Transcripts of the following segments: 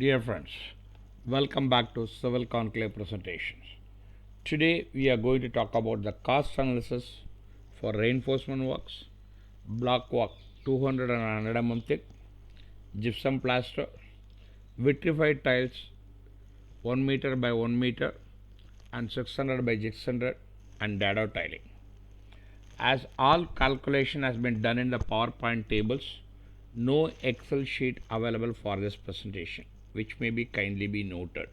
Dear friends, welcome back to Civil Conclave Presentations. Today we are going to talk about the cost analysis for reinforcement works, block work 200 and 100 mm thick, gypsum plaster, vitrified tiles 1 meter by 1 meter and 600 by 600 and dado tiling. As all calculation has been done in the PowerPoint tables, no Excel sheet available for this presentation, which may be kindly be noted.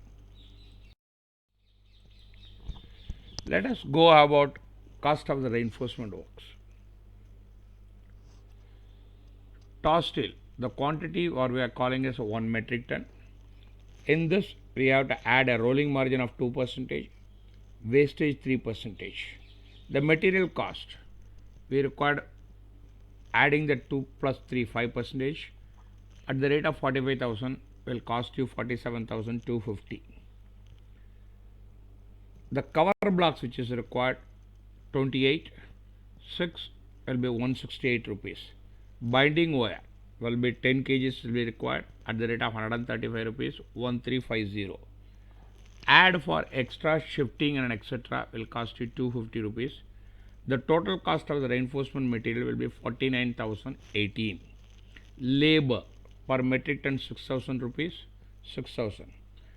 Let us go about cost of the reinforcement works. Toss steel, the quantity or we are calling as 1 metric ton. In this we have to add a rolling margin of 2%, wastage 3%. The material cost, we required adding the 2 plus 3 5% at the rate of 45,000 will cost you 47,250. The cover blocks which is required 28, 6 will be 168 rupees. Binding wire will be 10 kgs will be required at the rate of 135 rupees 1350. Add for extra shifting and etc will cost you 250 rupees. The total cost of the reinforcement material will be 49,018. Labor per metric ton 6,000 rupees 6,000.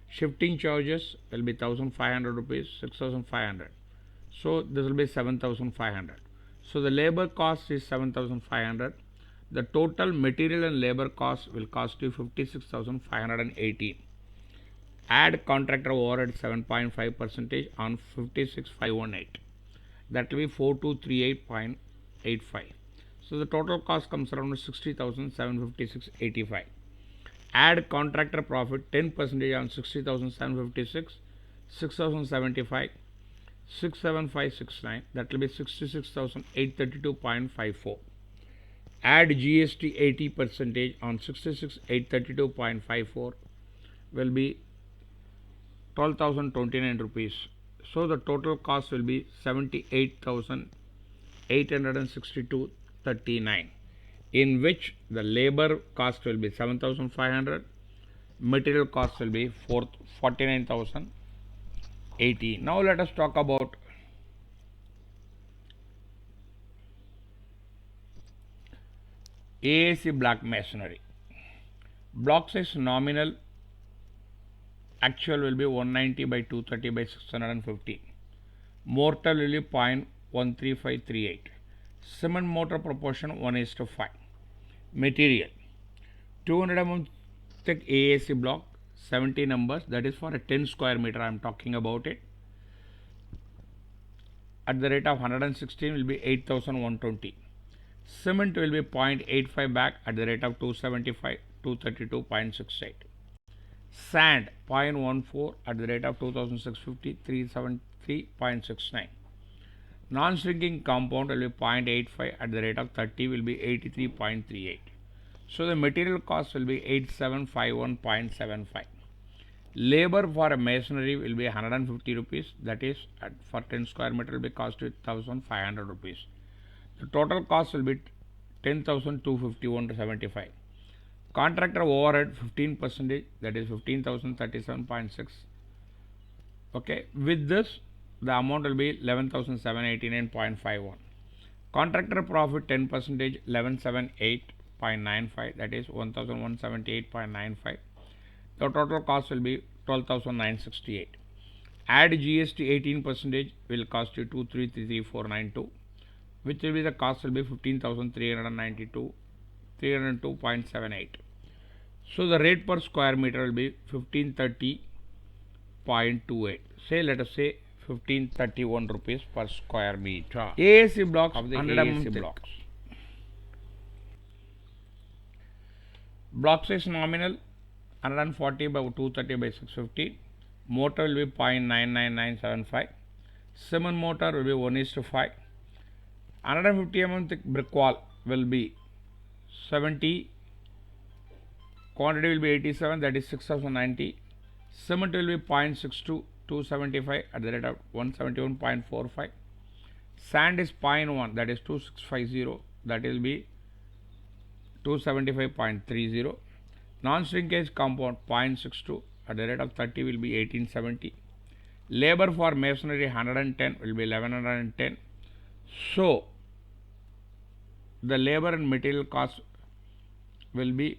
Shifting charges will be 1,500 rupees 6,500. So this will be 7,500. So the labor cost is 7,500. The total material and labor cost will cost you 56,518. Add contractor overhead 7.5% on 56,518. That will be 4238.85. So the total cost comes around 60,756.85. Add contractor profit 10% on 60,756, 6,075, 67569, that will be 66,832.54. Add GST 80% on 66,832.54 will be 12,029 rupees. So the total cost will be 78,862.39, in which the labor cost will be 7,500, material cost will be 49,080. Now let us talk about AAC block masonry. Block size nominal actual will be 190 by 230 by 650. Mortar will be 0.13538. Cement mortar proportion 1:5. Material 200 mm thick AAC block 70 numbers, that is for a 10 square meter I am talking about it. At the rate of 116 will be 8,120. Cement will be 0.85 bag at the rate of 275 232.68. Sand 0.14 at the rate of 2,650 373.69. Non-shrinking compound will be 0.85 at the rate of 30 will be 83.38. So the material cost will be 8751.75. Labor for a masonry will be 150 rupees, that is for 10 square meter will be cost 1,500 rupees. The total cost will be 10,251.75. Contractor overhead 15%, that is 15,037.6. Okay, with this the amount will be 11,789.51. Contractor profit 10%, 1178.95, that is 1,178.95. The total cost will be 12,968. Add GST 18% will cost you 2,333,492, which will be the cost will be 15,392, 302.78. So the rate per square meter will be 1530.28. Say let us say 1531 rupees per square meter. AAC blocks of the 100 AAC blocks. Block size nominal 140 by 230 by 650. Mortar will be 0.99975. Cement mortar will be 1:5. 150 mm thick brick wall will be 70. Quantity will be 87, that is 6,090. Cement will be 0.62 275 at the rate of 171.45. Sand is 0.1, that is 2650, that will be 275.30. Non-shrinkage compound 0.62 at the rate of 30 will be 1870. Labor for masonry 110 will be 1110. So the labor and material cost will be,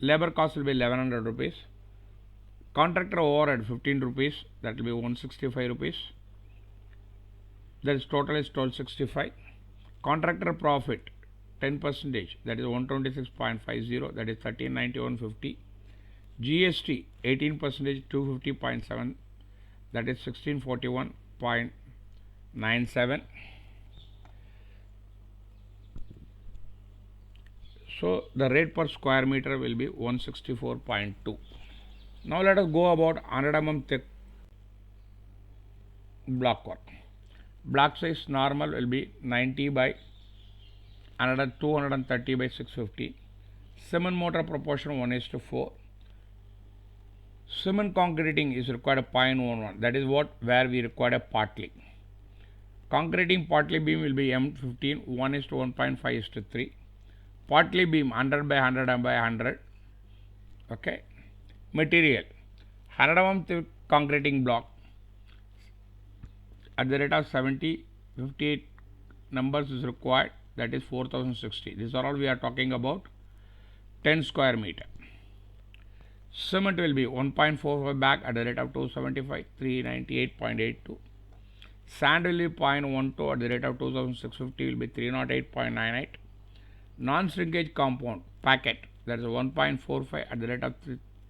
labor cost will be 1100 rupees. Contractor overhead 15 rupees, that will be 165 rupees. That is total is 1265. Contractor profit 10%, that is 126.50, that is 1391.50. GST 18%, 250.7, that is 1641.97. So the rate per square meter will be 164.2. Now let us go about 100 mm thick block work. Block size normal will be 90 by 230 by 650. Cement mortar proportion 1:4. Cement concreting is required 0.11. That is what where we require a partly. Concreting partly beam will be M15 1:1.5:3. Partly beam 100 by 100 by 100. Okay. Material 100 mm thick concreting block at the rate of 70, 58 numbers is required, that is 4060. These are all we are talking about 10 square meter. Cement will be 1.45 bag at the rate of 275, 398.82. Sand will be 0.12 at the rate of 2650 will be 308.98. Non-shrinkage compound packet, that is 1.45 at the rate of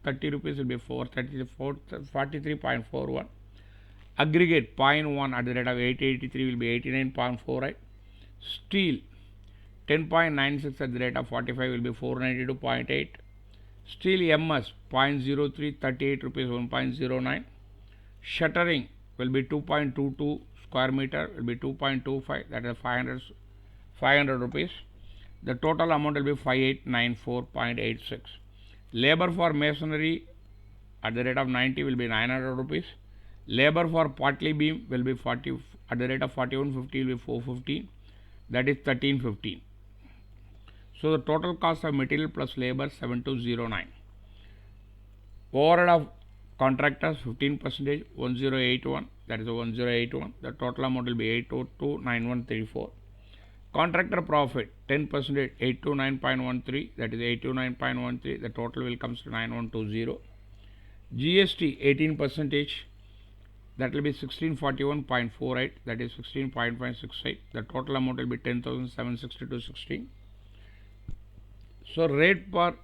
30 rupees will be 43.41. Aggregate 0.1 at the rate of 883 will be 89.48. Steel 10.96 at the rate of 45 will be 492.8. Steel MS 0.03 38 rupees 1.09. Shuttering will be 2.22 square meter will be 2.25, that is 500 rupees. The total amount will be 5894.86. Labor for masonry at the rate of 90 will be 900 rupees. Labor for partly beam will be 40 at the rate of 4150 will be 415, that is 1315. So the total cost of material plus labor 7209. Overhead of contractors 15%, 1081, that is 1081. The total amount will be 8029134. Contractor profit 10%, 829.13, that is 829.13. The total will comes to 9120. GST 18%, that will be 1641.48, that is 16.68. The total amount will be 10,762.16. So rate per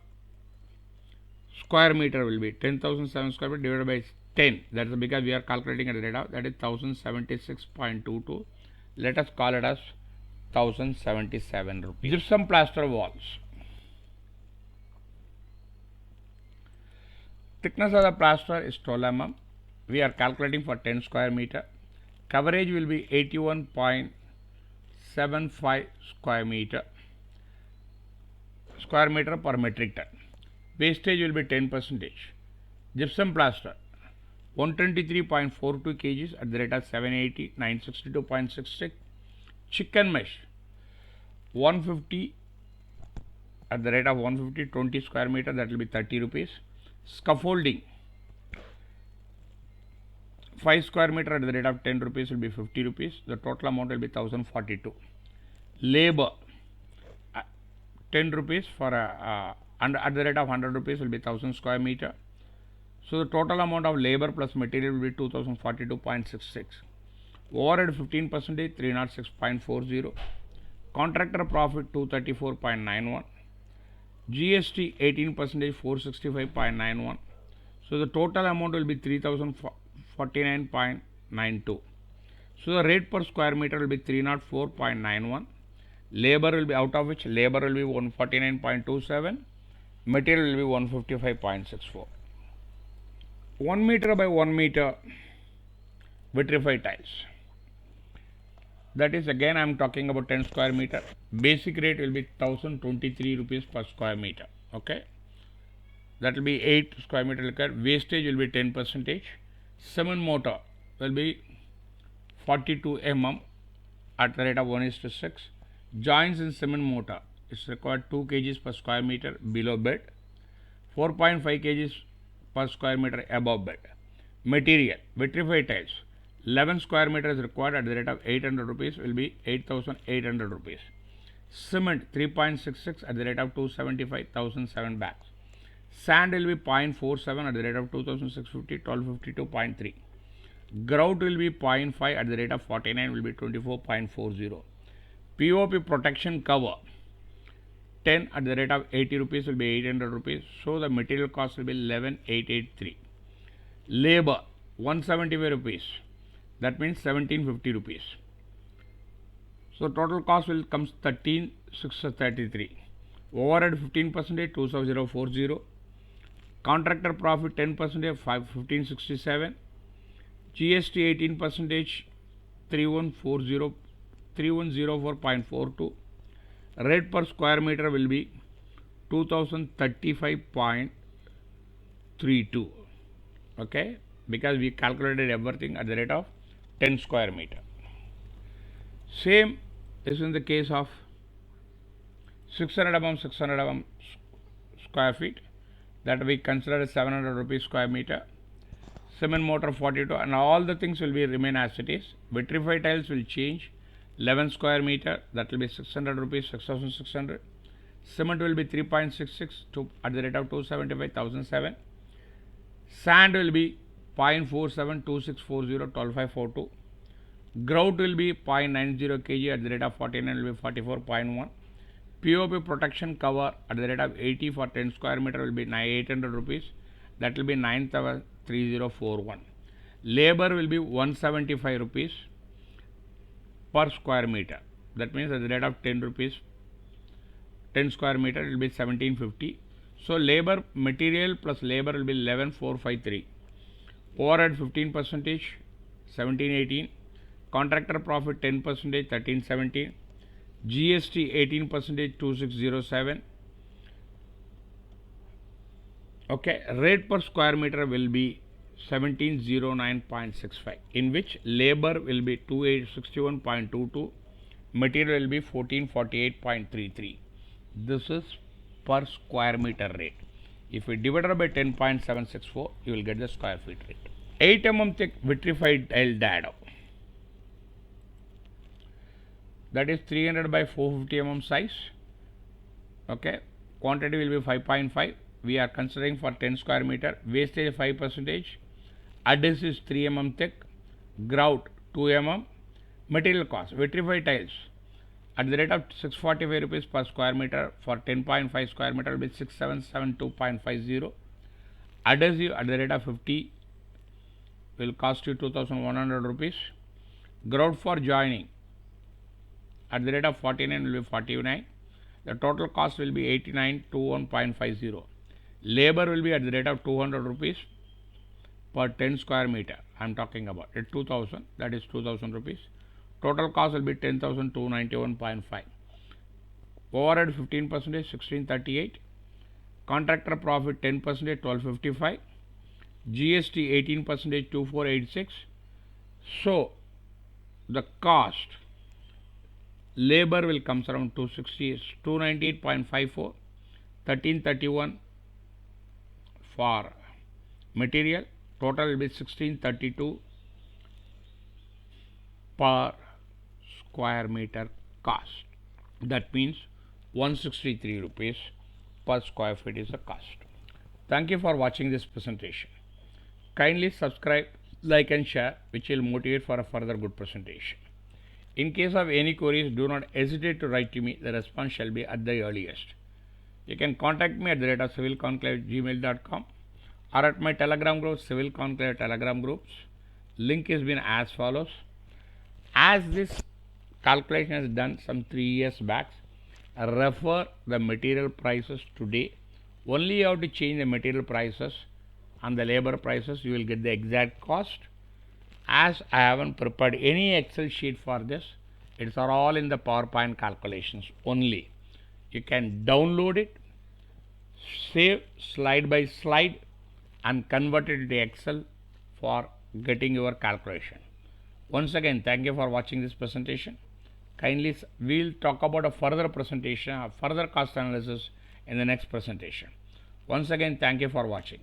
square meter will be 10,007 square meter divided by 10. That is because we are calculating at the rate of, that is 1076.22. Let us call it as 1077 rupees. Gypsum plaster walls. Thickness of the plaster is 12 mm. We are calculating for 10 square meter. Coverage will be 81.75 square meter per metric ton. Wastage will be 10%. Gypsum plaster 123.42 kgs at the rate of 780, 962.66. Chicken mesh 150 at the rate of 150, 20 square meter, that will be 30 rupees. Scaffolding 5 square meter at the rate of 10 rupees will be 50 rupees. The total amount will be 1042. Labor 10 rupees for and at the rate of 100 rupees will be 1000 square meter. So the total amount of labor plus material will be 2042.66. Overhead 15%, 306.40. Contractor profit 234.91. GST 18%, 465.91. So the total amount will be 3049.92. So the rate per square meter will be 304.91. Labor will be, out of which labor will be 149.27, material will be 155.64. 1 meter by 1 meter vitrified tiles. That is, again I am talking about 10 square meter. Basic rate will be 1023 rupees per square meter. Okay, that will be 8 square meter required. Wastage will be 10%. Cement mortar will be 42 mm at the rate of 1:6. Joints in cement mortar it's required 2 kgs per square meter below bed, 4.5 kgs per square meter above bed. Material, vitrified tiles, 11 square meters required at the rate of 800 rupees will be 8,800 rupees. Cement 3.66 at the rate of 275,007 bags. Sand will be 0.47 at the rate of 2,650, 1252.3. Grout will be 0.5 at the rate of 49 will be 24.40. POP protection cover 10 at the rate of 80 rupees will be 800 rupees. So the material cost will be 11,883. Labor 175 rupees, that means 1750 rupees. So total cost will comes 13,633. Overhead 15%, 27040. Contractor profit 10%, 1567. GST 18%, 3140, 3104.42. Rate per square meter will be 2035.32. Okay, because we calculated everything at the rate of 10 square meter. Same is in the case of 600 mm square feet, that we consider as 700 rupees square meter. Cement mortar 42, and all the things will be remain as it is. Vitrified tiles will change, 11 square meter, that will be 600 rupees, 6,600. Cement will be 3.66 to at the rate of 275,007. Sand will be 0.47, 2640, 12542. Grout will be 0.90 kg at the rate of 49 will be 44.1. POP protection cover at the rate of 80 for 10 square meter will be 800 rupees, that will be 9,3041. Labor will be 175 rupees per square meter, that means at the rate of 10 rupees 10 square meter will be 1750. So labor, material plus labor will be 11,453. Overhead 15%, 1718. Contractor profit 10%, 1317. GST 18%, 2607. Okay, rate per square meter will be 1709.65, in which labor will be 2861.22, material will be 1448.33. This is per square meter rate. If we divide it by 10.764, you will get the square feet rate. 8 mm thick vitrified tile dado, that is 300 by 450 mm size. Okay, quantity will be 5.5. We are considering for 10 square meter. Wastage 5%. Adhesive 3 mm thick. Grout 2 mm. Material cost, vitrified tiles at the rate of 645 rupees per square meter for 10.5 square meter will be 6772.50. Adhesive at the rate of 50 will cost you 2100 rupees. Grout for joining at the rate of 49 will be 49. The total cost will be 8921.50. Labor will be at the rate of 200 rupees per 10 square meter. I am talking about at 2000, that is 2000 rupees. Total cost will be 10,291.5. Overhead 15%, 1638. Contractor profit 10%, 1255. GST 18%, 2486. So the cost, labor will comes around 260, 298.54, 1331 for material. Total will be 1632 per square meter cost. That means 163 rupees per square feet is the cost. Thank you for watching this presentation. Kindly subscribe, like and share, which will motivate for a further good presentation. In case of any queries, do not hesitate to write to me. The response shall be at the earliest. You can contact me at the rate of civilconclave@gmail.com or at my Telegram group, Civil Conclave Telegram groups. Link is been as follows. As this calculation is done some 3 years back, refer the material prices today. Only you have to change the material prices and the labor prices, you will get the exact cost. As I haven't prepared any Excel sheet for this, it's all in the PowerPoint calculations only. You can download it, save slide by slide and convert it into Excel for getting your calculation. Once again, thank you for watching this presentation. Kindly, we'll talk about a further presentation, a further cost analysis in the next presentation. Once again, thank you for watching.